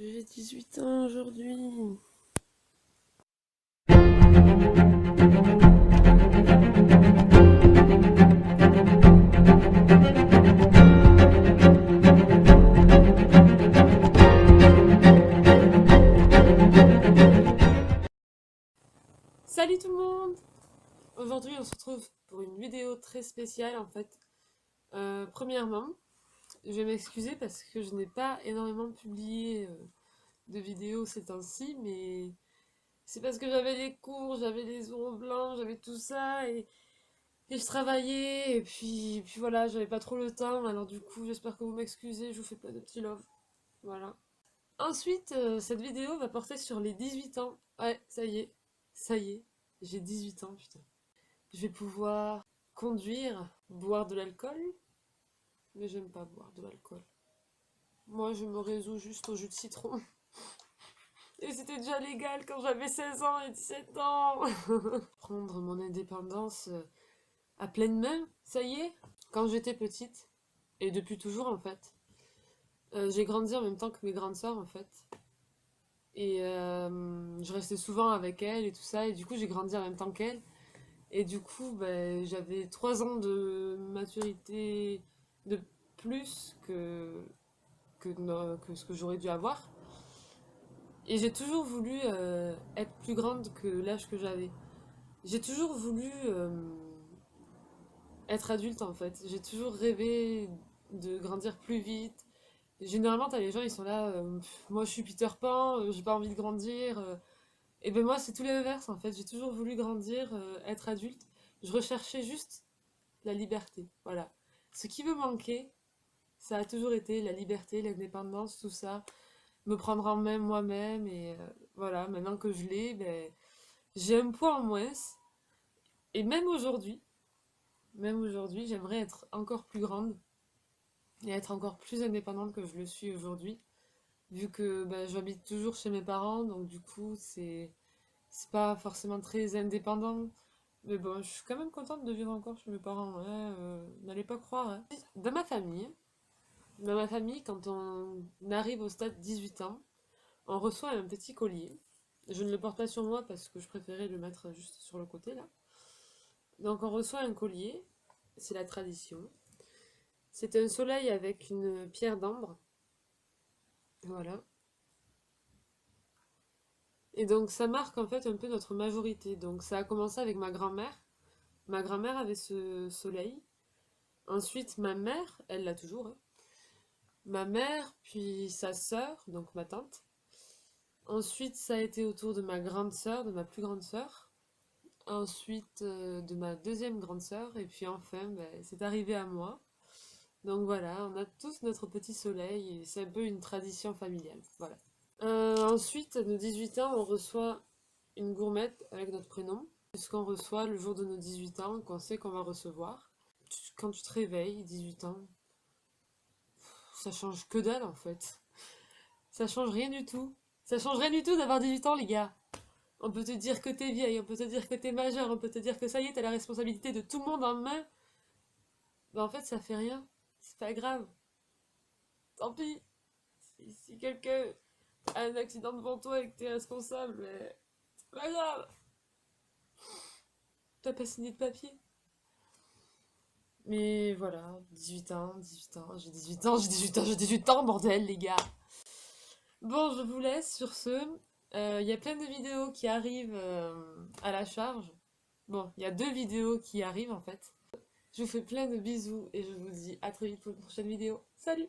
J'ai 18 ans aujourd'hui. Salut tout le monde! Aujourd'hui on se retrouve pour une vidéo très spéciale en fait. Premièrement, je vais m'excuser parce que je n'ai pas énormément publié de vidéos ces temps-ci, mais c'est parce que j'avais les cours, j'avais les ongles blancs, j'avais tout ça et je travaillais et puis voilà, j'avais pas trop le temps, alors du coup j'espère que vous m'excusez, je vous fais plein de petits love. Voilà. Ensuite, cette vidéo va porter sur les 18 ans. Ouais, ça y est, j'ai 18 ans, putain. Je vais pouvoir conduire, boire de l'alcool, mais j'aime pas boire de l'alcool. Moi, je me résous juste au jus de citron. Et c'était déjà légal quand j'avais 16 ans et 17 ans. Prendre mon indépendance à pleine main, ça y est. Quand j'étais petite, et depuis toujours en fait, j'ai grandi en même temps que mes grandes sœurs en fait. Et je restais souvent avec elles et tout ça, et du coup j'ai grandi en même temps qu'elles. Et du coup, ben, j'avais 3 ans de maturité de plus que ce que j'aurais dû avoir. Et j'ai toujours voulu être plus grande que l'âge que j'avais. J'ai toujours voulu être adulte en fait. J'ai toujours rêvé de grandir plus vite. Généralement, t'as les gens, ils sont là, moi je suis Peter Pan, j'ai pas envie de grandir. Et ben moi, c'est tout l'inverse en fait. J'ai toujours voulu grandir, être adulte. Je recherchais juste la liberté. Voilà. Ce qui me manquait, ça a toujours été la liberté, l'indépendance, tout ça. Me prendre en main moi-même. Et voilà, maintenant que je l'ai, ben, j'ai un poids en moins. Et même aujourd'hui, j'aimerais être encore plus grande et être encore plus indépendante que je le suis aujourd'hui. Vu que ben, j'habite toujours chez mes parents, donc du coup, c'est pas forcément très indépendant. Mais bon, je suis quand même contente de vivre encore chez mes parents. Hein, n'allez pas croire. Hein. Dans ma famille, quand on arrive au stade 18 ans, on reçoit un petit collier. Je ne le porte pas sur moi parce que je préférais le mettre juste sur le côté là. Donc on reçoit un collier, c'est la tradition. C'est un soleil avec une pierre d'ambre. Voilà. Et donc ça marque en fait un peu notre majorité. Donc ça a commencé avec ma grand-mère. Ma grand-mère avait ce soleil. Ensuite ma mère, elle l'a toujours. Hein. Ma mère, puis sa sœur, donc ma tante. Ensuite, ça a été autour de ma grande sœur, de ma plus grande sœur. Ensuite, de ma deuxième grande sœur. Et puis enfin, ben, c'est arrivé à moi. Donc voilà, on a tous notre petit soleil et c'est un peu une tradition familiale. Voilà. Ensuite, à nos 18 ans, on reçoit une gourmette avec notre prénom. C'est ce qu'on reçoit le jour de nos 18 ans, qu'on sait qu'on va recevoir. Quand tu te réveilles, 18 ans, ça change que dalle en fait. Ça change rien du tout. Ça change rien du tout d'avoir 18 ans, les gars. On peut te dire que t'es vieille, on peut te dire que t'es majeure, on peut te dire que ça y est, t'as la responsabilité de tout le monde en main. Mais en fait, ça fait rien. C'est pas grave. Tant pis. Si quelqu'un a un accident devant toi et que t'es responsable, c'est pas grave. T'as pas signé de papier. Mais voilà, 18 ans, 18 ans, j'ai 18 ans, j'ai 18 ans, j'ai 18 ans, bordel, les gars. Bon, je vous laisse sur ce. Il y a plein de vidéos qui arrivent à la charge. Bon, il y a 2 vidéos qui arrivent en fait. Je vous fais plein de bisous et je vous dis à très vite pour une prochaine vidéo. Salut!